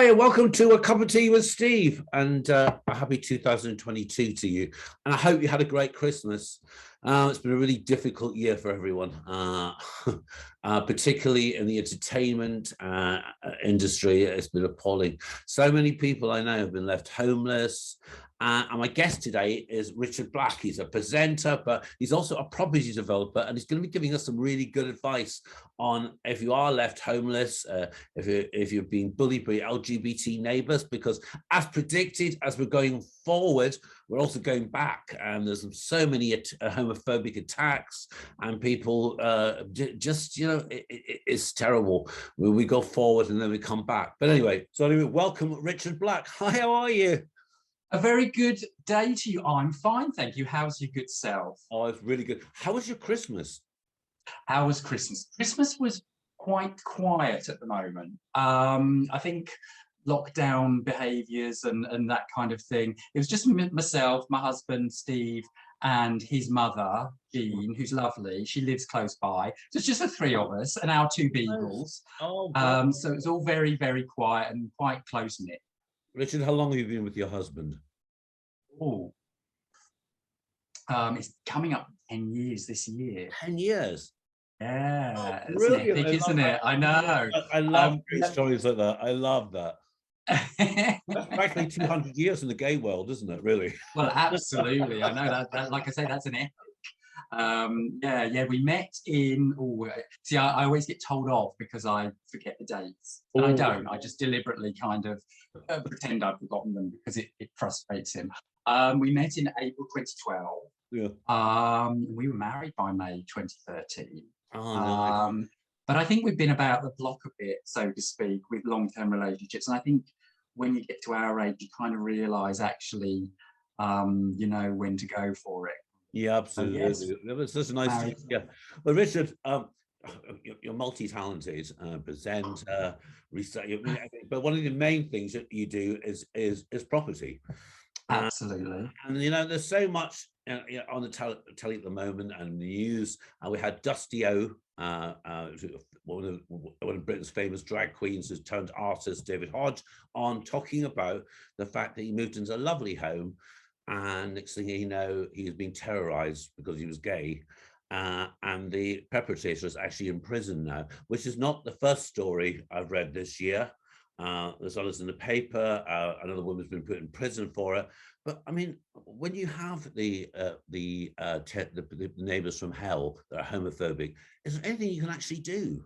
Hi, and welcome to A Cup of Tea with Steve, and a happy 2022 to you. And I hope you had a great Christmas. It's been a really difficult year for everyone, particularly in the entertainment industry. It's been appalling. So many people I know have been left homeless. And my guest today is Richard Black. He's a presenter, but he's also a property developer, and he's going to be giving us some really good advice on if you are left homeless, if you're being bullied by LGBT neighbours, because as predicted, as we're going forward, we're also going back, and there's so many homophobic attacks, and people it's terrible. We go forward and then we come back. But anyway, welcome Richard Black. Hi, how are you? A very good day to you. I'm fine, thank you. How's your good self? Oh, it's really good. How was your Christmas? How was Christmas? Christmas was quite quiet at the moment. I think lockdown behaviours and that kind of thing. It was just myself, my husband, Steve, and his mother, Jean, who's lovely. She lives close by. So it's just the three of us and our two beagles. Oh, so it's all very, very quiet and quite close-knit. Richard, how long have you been with your husband? Oh, it's coming up 10 years this year. 10 years? Yeah, it's epic, isn't it? I know. I love great stories like that. I love that. That's practically 200 years in the gay world, isn't it, really? Well, absolutely. I know that like I say, that's an epic. Yeah, we met in, see, I always get told off because I forget the dates. And I don't, I just deliberately kind of pretend I've forgotten them because it frustrates him. We met in April 2012. Yeah. We were married by May 2013. Oh, nice. But I think we've been about the block a bit, so to speak, with long-term relationships. And I think when you get to our age, you kind of realise actually, you know, when to go for it. Yeah, absolutely. Yes. It was such a nice thing. Yeah. Well, Richard, you're multi-talented, presenter, research, but one of the main things that you do is property. Absolutely. And you know, there's so much on the telly at the moment and the news. We had Dusty O, one of Britain's famous drag queens who's turned artist, David Hodge, on talking about the fact that he moved into a lovely home, and next thing you know, he was being terrorized because he was gay. And the perpetrator is actually in prison now, which is not the first story I've read this year. There's others in the paper. Another woman's been put in prison for it. But I mean, when you have the neighbors from hell that are homophobic, is there anything you can actually do?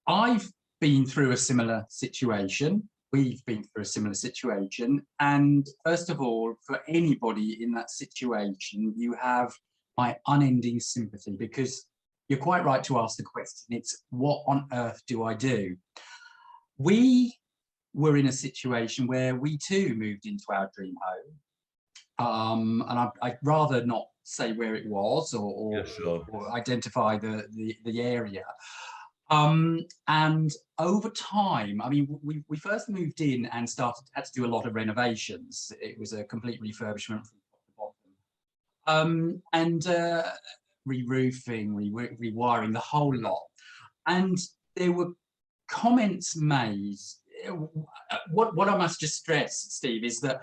I've been through a similar situation. We've been through a similar situation. And first of all, for anybody in that situation, you have my unending sympathy, because you're quite right to ask the question. It's what on earth do I do? We were in a situation where we too moved into our dream home. And I'd rather not say where it was or identify the area. And over time, I mean, we first moved in and had to do a lot of renovations. It was a complete refurbishment from top to bottom. And re-roofing, rewiring, the whole lot. And there were comments made. What I must just stress, Steve, is that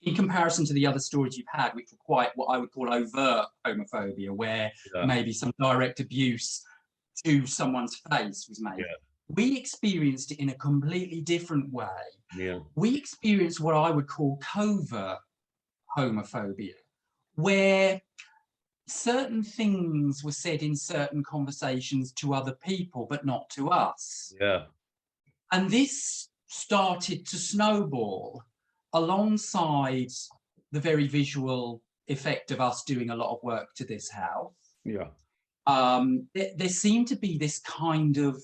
in comparison to the other stories you've had, which were quite what I would call overt homophobia, where maybe some direct abuse to someone's face was made, we experienced it in a completely different way. We experienced what I would call covert homophobia, where certain things were said in certain conversations to other people, but not to us. And this started to snowball alongside the very visual effect of us doing a lot of work to this house. There seemed to be this kind of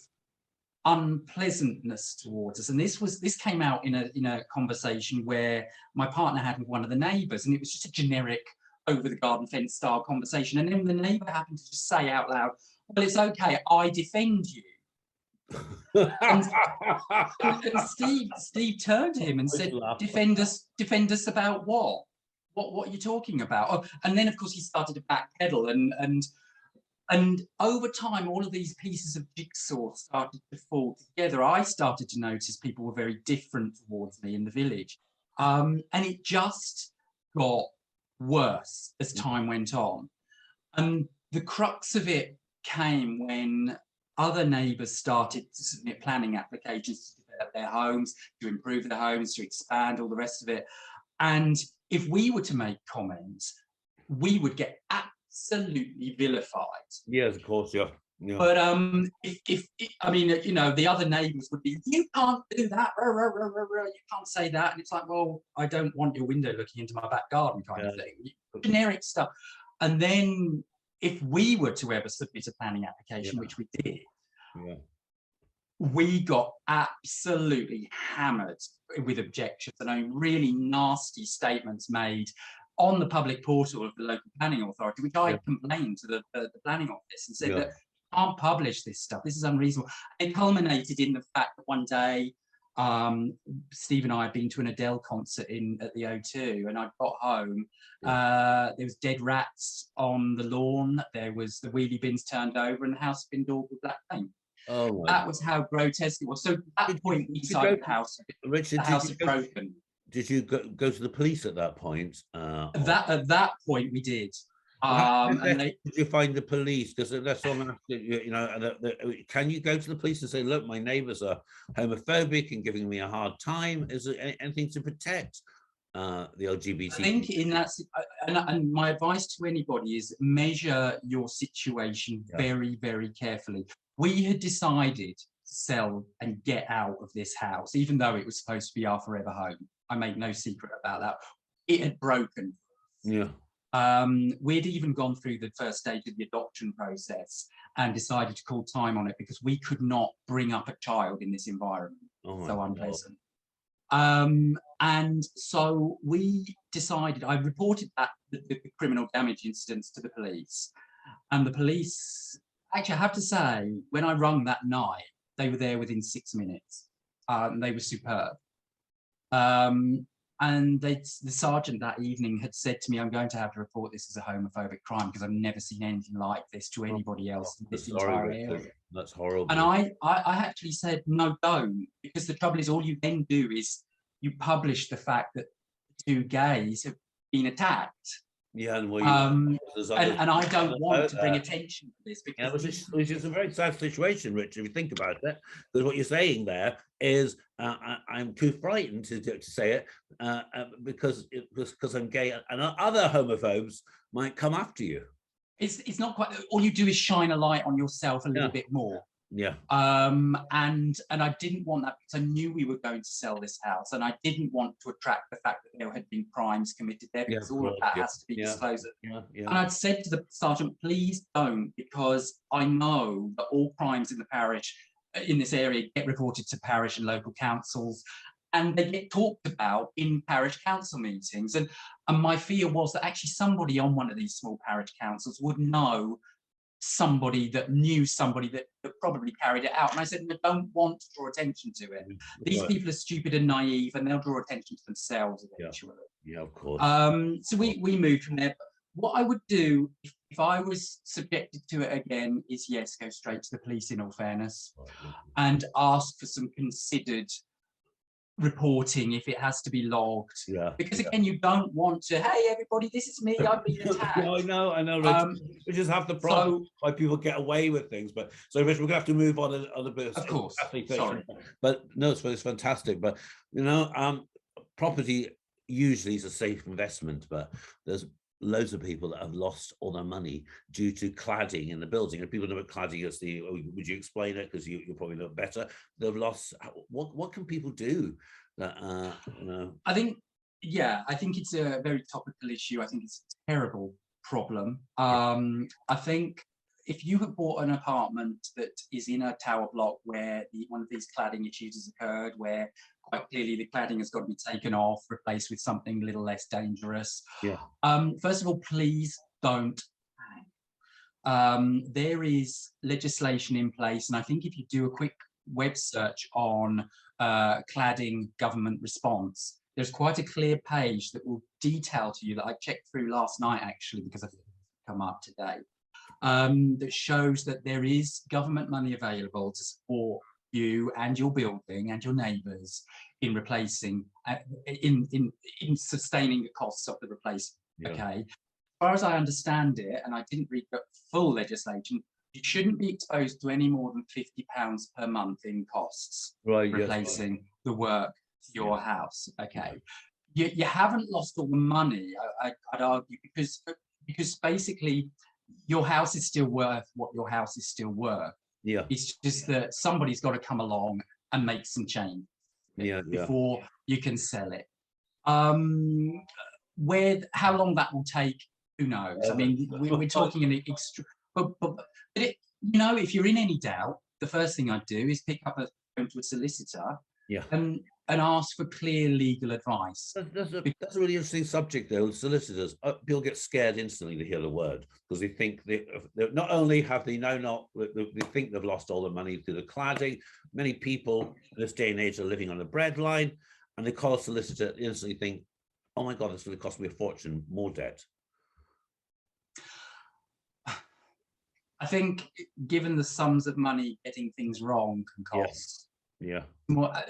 unpleasantness towards us, and this came out in a conversation where my partner had with one of the neighbours, and it was just a generic over the garden fence style conversation, and then the neighbour happened to just say out loud, "Well, it's okay, I defend you." and Steve turned to him and said, defend us about what are you talking about? And then of course he started to backpedal, and And over time, all of these pieces of jigsaw started to fall together. I started to notice people were very different towards me in the village. And it just got worse as time went on. And the crux of it came when other neighbours started to submit planning applications to develop their homes, to improve their homes, to expand, all the rest of it. And if we were to make comments, we would get absolutely vilified. Yes, of course, yeah. Yeah. But if I mean, you know, the other neighbours would be, you can't do that, you can't say that, and it's like, well, I don't want your window looking into my back garden, kind of thing, generic stuff. And then if we were to ever submit a planning application, which we did, we got absolutely hammered with objections and really nasty statements made on the public portal of the local planning authority, which I complained to the planning office and said that you can't publish this stuff. This is unreasonable. It culminated in the fact that one day, Steve and I had been to an Adele concert at the O2, and I got home. There was dead rats on the lawn. There was the wheelie bins turned over, and the house had been daubed with black paint. Oh, that was how grotesque it was. So at that point, we decided the house had broken. Did you go to the police at that point? At that point, we did. Did you find the police? Because that's what I'm asking, you know, can you go to the police and say, look, my neighbours are homophobic and giving me a hard time? Is there anything to protect the LGBT? I think in that, and my advice to anybody is measure your situation very, very carefully. We had decided to sell and get out of this house, even though it was supposed to be our forever home. I make no secret about that. It had broken. Yeah. We'd even gone through the first stage of the adoption process and decided to call time on it because we could not bring up a child in this environment. So unpleasant. And so we decided, I reported the criminal damage incidents to the police, and the police, actually I have to say, when I rung that night, they were there within 6 minutes, and they were superb. And the sergeant that evening had said to me, I'm going to have to report this as a homophobic crime because I've never seen anything like this to anybody else in this entire area. That's horrible. And I actually said, no, don't, because the trouble is all you then do is you publish the fact that two gays have been attacked. Yeah, and I don't want to bring attention to this because which is a very sad situation, Rich, if you think about it. Because what you're saying there is, I'm too frightened to say it because I'm gay, and other homophobes might come after you. It's not quite. All you do is shine a light on yourself a little bit more. Yeah. And I didn't want that because I knew we were going to sell this house, and I didn't want to attract the fact that there had been crimes committed there because all of that has to be disclosed. And I'd said to the sergeant, please don't, because I know that all crimes in the parish, in this area, get reported to parish and local councils, and they get talked about in parish council meetings. And my fear was that actually somebody on one of these small parish councils would know somebody that knew somebody that probably carried it out. And I said, I don't want to draw attention to it. These people are stupid and naive, and they'll draw attention to themselves eventually. Yeah, of course. So we moved from there. But what I would do if I was subjected to it again is, yes, go straight to the police, in all fairness, and ask for some considered reporting if it has to be logged, because again, you don't want to, hey everybody, this is me, I've been attacked. I know. We just have the problem why people get away with things. But so, Rich, we're gonna have to move on a bit. Of course, sorry. But no, it's fantastic. But you know, property usually is a safe investment, but there's loads of people that have lost all their money due to cladding in the building. And people know what cladding is. Would you explain it? Because you probably know better. They've lost. What can people do? That you know. I think it's a very topical issue. I think it's a terrible problem. I think if you have bought an apartment that is in a tower block where one of these cladding issues has occurred, where quite clearly the cladding has got to be taken off, replaced with something a little less dangerous. First of all, please don't panic. There is legislation in place, and I think if you do a quick web search on cladding government response, there's quite a clear page that will detail to you, that I checked through last night actually because I've come up today. that shows that there is government money available to support you and your building and your neighbours in replacing, in sustaining the costs of the replacement. Yeah. Okay. As far as I understand it, and I didn't read the full legislation, you shouldn't be exposed to any more than £50 per month in costs Right. replacing Yes. the work to your house. Okay. You haven't lost all the money, I'd argue, because basically your house is still worth what your house is still worth. Yeah. It's just that somebody's got to come along and make some change before you can sell it. How long that will take, who knows? I mean, we're talking an extra, but it, if you're in any doubt, the first thing I'd do is pick up a phone to a solicitor, and ask for clear legal advice. That's a really interesting subject, though. Solicitors, people get scared instantly to hear the word, because they think they not only have they think they've lost all the money through the cladding. Many people in this day and age are living on a breadline, and they call a solicitor, instantly think, oh my God, it's going to cost me a fortune, more debt. I think, given the sums of money getting things wrong can cost. Yeah.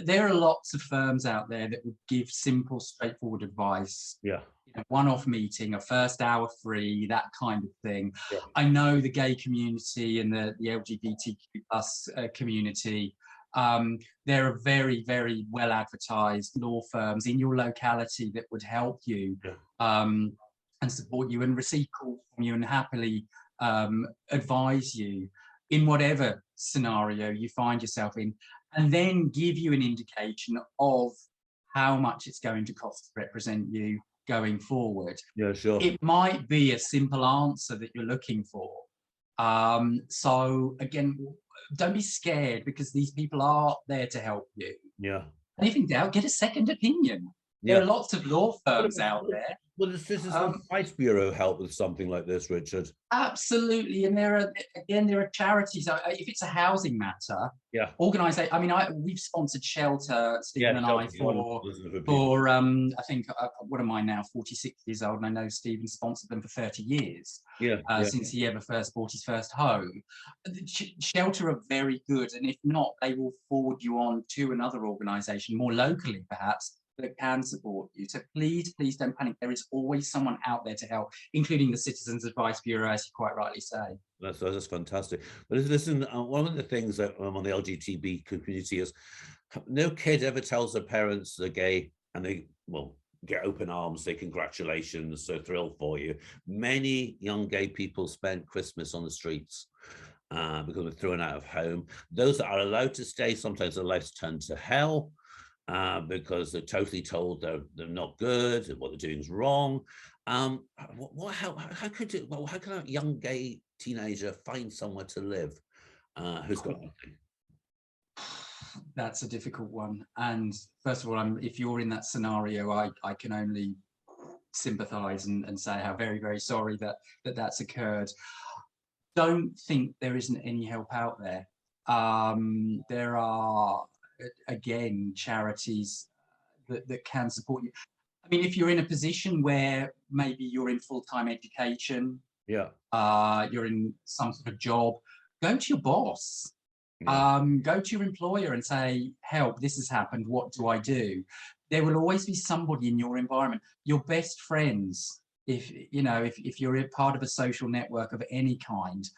There are lots of firms out there that would give simple, straightforward advice. Yeah. One-off meeting, a first hour free, that kind of thing. Yeah. I know the gay community and the LGBTQ plus community. There are very, very well advertised law firms in your locality that would help you and support you and receive calls from you and happily advise you in whatever scenario you find yourself in, and then give you an indication of how much it's going to cost to represent you going forward. Yeah, sure. It might be a simple answer that you're looking for. So again, don't be scared, because these people are there to help you. Yeah. And if in doubt, get a second opinion. There are lots of law firms out there. Well, does Citizens Advice Bureau help with something like this, Richard? Absolutely, and there are charities. If it's a housing matter, organisation. I mean, we've sponsored Shelter, Stephen and I, for I think what am I now, 46 years old, and I know Stephen sponsored them for 30 years. Since he ever first bought his first home. Shelter are very good, and if not, they will forward you on to another organisation, more locally perhaps, that can support you. So please don't panic. There is always someone out there to help, including the Citizens Advice Bureau, as you quite rightly say. That's fantastic. But listen, one of the things that on the LGBT community is, no kid ever tells their parents they're gay, and they get open arms, say congratulations, so thrilled for you. Many young gay people spend Christmas on the streets because they're thrown out of home. Those that are allowed to stay, sometimes their lives turn to hell. Because they're totally told they're not good, and what they're doing is wrong. How can a young gay teenager find somewhere to live who's got nothing? That's a difficult one. And first of all, if you're in that scenario, I can only sympathise and say how very, very sorry that's occurred. Don't think there isn't any help out there. There are, again, charities that can support you. I mean, if you're in a position where maybe you're in full-time education, you're in some sort of job, go to your boss, go to your employer and say, help, this has happened, what do I do? There will always be somebody in your environment, your best friends, if you're a part of a social network of any kind,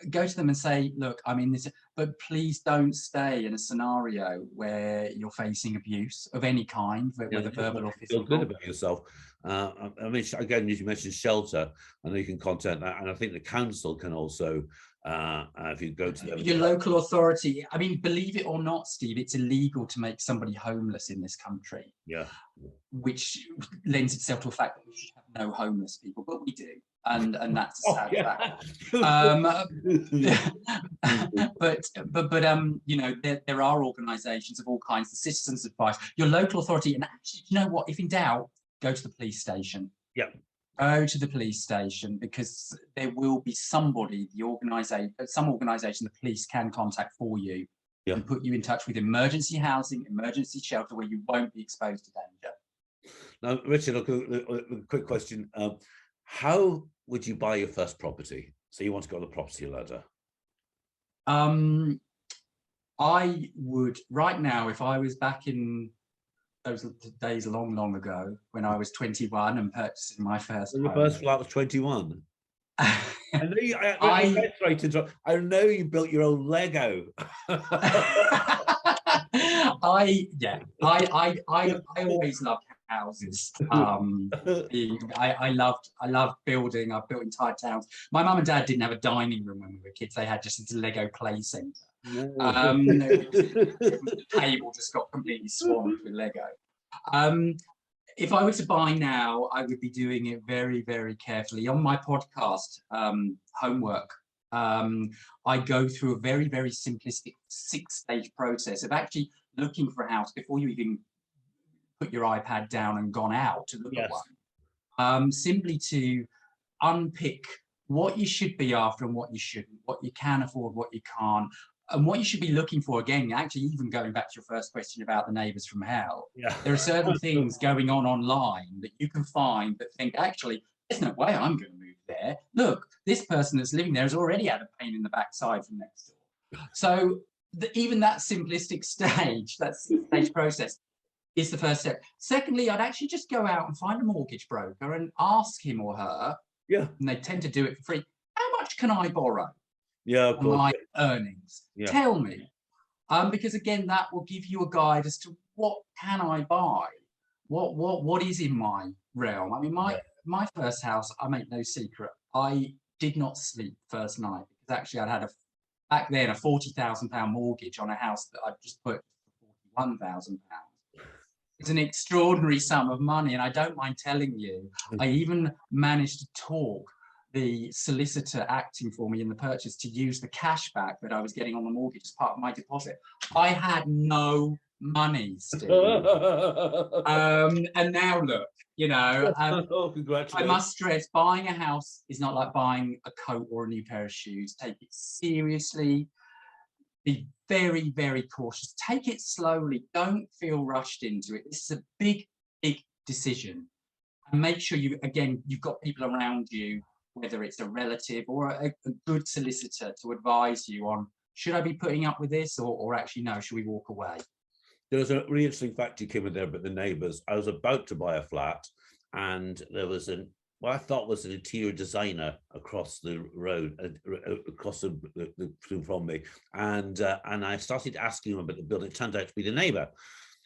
go to them and say, look, I'm in this, but please don't stay in a scenario where you're facing abuse of any kind, whether verbal or physical. Feel good about yourself. I mean, again, you mentioned Shelter, I know you can contact that, and I think the council can also, if you go to them. Your local authority. I mean, believe it or not, Steve, it's illegal to make somebody homeless in this country. Which lends itself to a fact that we should have no homeless people, but we do. And that's a sad fact. But there are organisations of all kinds, the Citizens Advice, your local authority, and actually, you know what? If in doubt, go to the police station. Go to the police station, because there will be somebody, some organisation the police can contact for you and put you in touch with emergency housing, emergency shelter, where you won't be exposed to danger. Now, Richard, a quick question. How would you buy your first property? So you want to go on the property ladder? I would right now, if I was back in those days long, long ago when I was 21 and purchasing my first So your home. first flat was 21. I I know you built your own Lego. I always loved houses. I loved building. I built entire towns. My mum and dad didn't have a dining room when we were kids. They had just this Lego play centre. The table just got completely swamped with Lego. If I were to buy now, I would be doing it very, very carefully. On my podcast, Homework, I go through a very, very simplistic 6-stage process of actually looking for a house before you even put your iPad down and gone out to look at one. Simply to unpick what you should be after and what you shouldn't, what you can afford, what you can't, and what you should be looking for. Again, actually, even going back to your first question about the neighbours from hell, there are certain things going on online that you can find that think, actually, there's no way I'm going to move there. Look, this person that's living there has already had a pain in the backside from next door. So even that simplistic stage, that 6-stage process, is the first step. Secondly, I'd actually just go out and find a mortgage broker and ask him or her, and they tend to do it for free, how much can I borrow? Of course. My earnings. Tell me. Because again, that will give you a guide as to what can I buy? What is in my realm? I mean, my first house, I make no secret, I did not sleep first night because actually I'd had back then a £40,000 mortgage on a house that I'd just put for £41,000. It's an extraordinary sum of money, and I don't mind telling you, I even managed to talk the solicitor acting for me in the purchase to use the cash back that I was getting on the mortgage as part of my deposit. I had no money, Steve. And now look, I must stress, buying a house is not like buying a coat or a new pair of shoes. Take it seriously. Be very, very cautious. Take it slowly. Don't feel rushed into it. This is a big, big decision. And make sure you've got people around you, whether it's a relative or a good solicitor, to advise you on, should I be putting up with this or actually, no, should we walk away? There was a really interesting fact you came in there about the neighbours. I was about to buy a flat, and there was what I thought was an interior designer across the road, across the from me, and I started asking him about the building. It turned out to be the neighbour,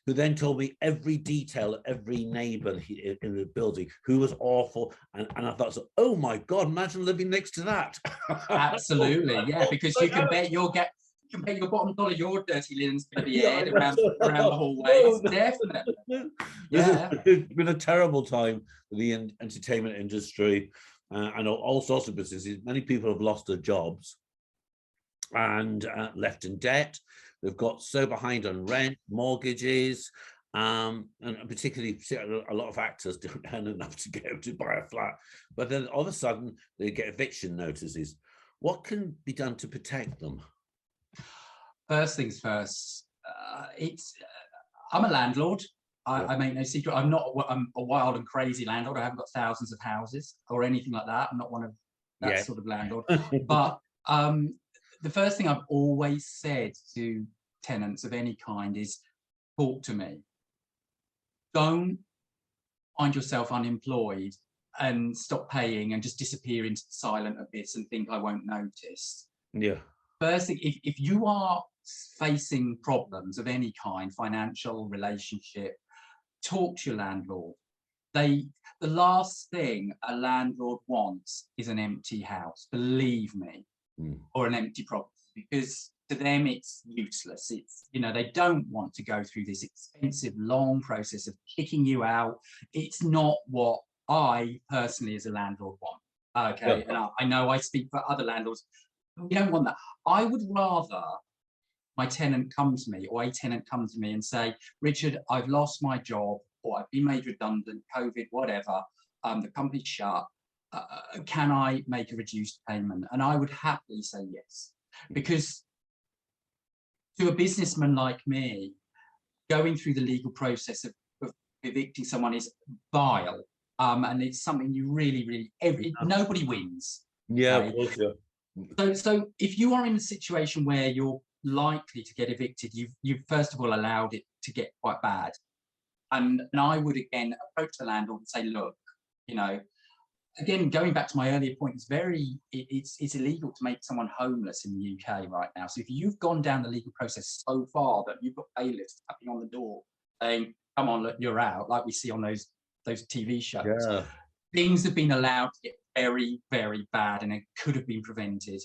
who then told me every detail of every neighbour in the building, who was awful, and I thought, oh my God, imagine living next to that. Absolutely, yeah, because you can bet you'll get. You can bet your bottom dollar your dirty linen's going to be aired around the hallways. Definitely. It's been a terrible time for the entertainment industry and all sorts of businesses. Many people have lost their jobs and left in debt. They've got so behind on rent, mortgages, and particularly a lot of actors don't earn enough to get able to buy a flat. But then all of a sudden they get eviction notices. What can be done to protect them? First things first, I'm a landlord. I make no secret. I'm a wild and crazy landlord. I haven't got thousands of houses or anything like that. I'm not one of that sort of landlord. But the first thing I've always said to tenants of any kind is, talk to me. Don't find yourself unemployed and stop paying and just disappear into the silent abyss and think I won't notice. First thing, if you are facing problems of any kind, financial, relationship, talk to your landlord. The last thing a landlord wants is an empty house, believe me, or an empty property, because to them it's useless. It's, they don't want to go through this expensive, long process of kicking you out. It's not what I personally as a landlord want. Okay, and I know I speak for other landlords. We don't want that. I would rather my tenant come to me, or a tenant come to me and say, Richard, I've lost my job, or I've been made redundant, COVID, whatever, the company's shut, can I make a reduced payment? And I would happily say yes, because to a businessman like me, going through the legal process of evicting someone is vile. And it's something you really, nobody wins. Yeah, of Okay? course, yeah. So if you are in a situation where you're likely to get evicted, you've first of all allowed it to get quite bad. And I would again approach the landlord and say, look, you know, again, going back to my earlier point, it's illegal to make someone homeless in the UK right now. So if you've gone down the legal process so far that you've got bailiffs tapping on the door saying, come on, look, you're out, like we see on those TV shows, Yeah. things have been allowed to get very bad, and it could have been prevented.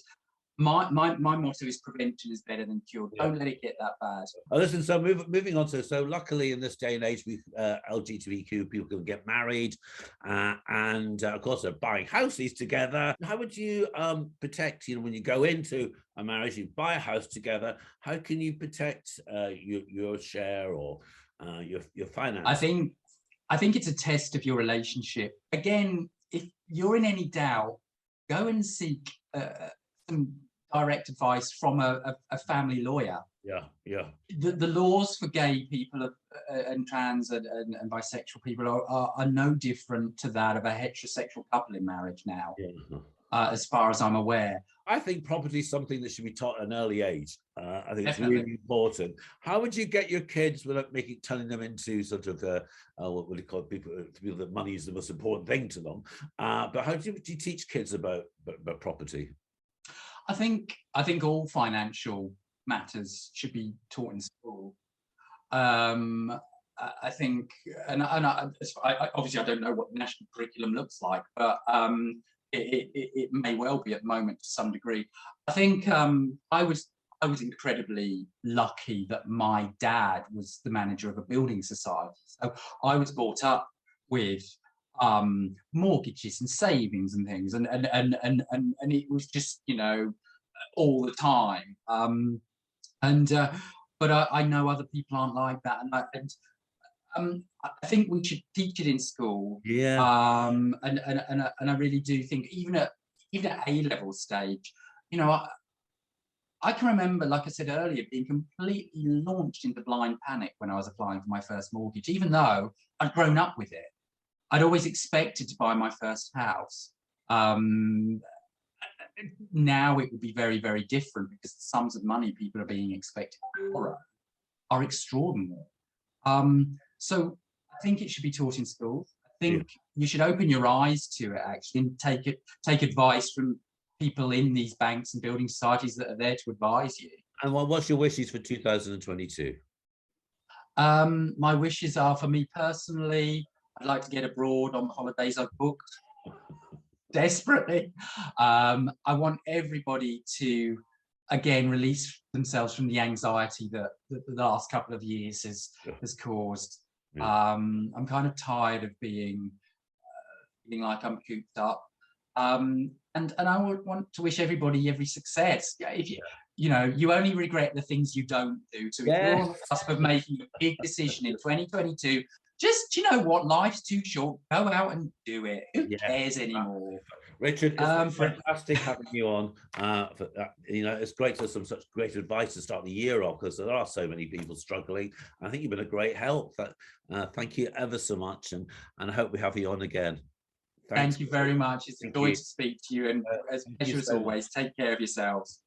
My motto is prevention is better than cure. Yeah. Don't let it get that bad. Oh, listen, so moving on to, so luckily in this day and age, we LGBTQ people can get married, and of course they're buying houses together. How would you protect, when you go into a marriage, you buy a house together, how can you protect your share or your finance? I think it's a test of your relationship. Again, if you're in any doubt, go and seek some direct advice from a family lawyer. Yeah. The laws for gay people and trans and bisexual people are no different to that of a heterosexual couple in marriage now, Yeah. as far as I'm aware. I think property is something that should be taught at an early age. I think Definitely. it's really important. How would you get your kids without turning them into sort of what would you call people that money is the most important thing to them? But how do you teach kids about property? I think all financial matters should be taught in school. I think, and I obviously I don't know what the national curriculum looks like, but it may well be at the moment to some degree. I think I was incredibly lucky that my dad was the manager of a building society, so I was brought up with mortgages and savings and things, and it was just, all the time. But I know other people aren't like that, and I think we should teach it in school. Yeah. And I really do think even at A-level stage, I can remember, like I said earlier, being completely launched into blind panic when I was applying for my first mortgage, even though I'd grown up with it. I'd always expected to buy my first house. Now it would be very different, because the sums of money people are being expected to borrow are extraordinary. So I think it should be taught in schools. I think you should open your eyes to it, actually, and take advice from people in these banks and building societies that are there to advise you. And what's your wishes for 2022? My wishes are, for me personally, I'd like to get abroad on the holidays I've booked desperately. I want everybody to, again, release themselves from the anxiety that the last couple of years has caused. I'm kind of tired of feeling like I'm cooped up. And I would want to wish everybody every success. If you only regret the things you don't do. So if you're on the cusp of making a big decision in 2022, just, what, life's too short. Go out and do it. Who cares anymore? Richard, it's fantastic having you on. It's great to have some such great advice to start the year off, because there are so many people struggling. I think you've been a great help. Thank you ever so much, and I hope we have you on again. Thank you very much. It's a joy to speak to you, and as always, take care of yourselves.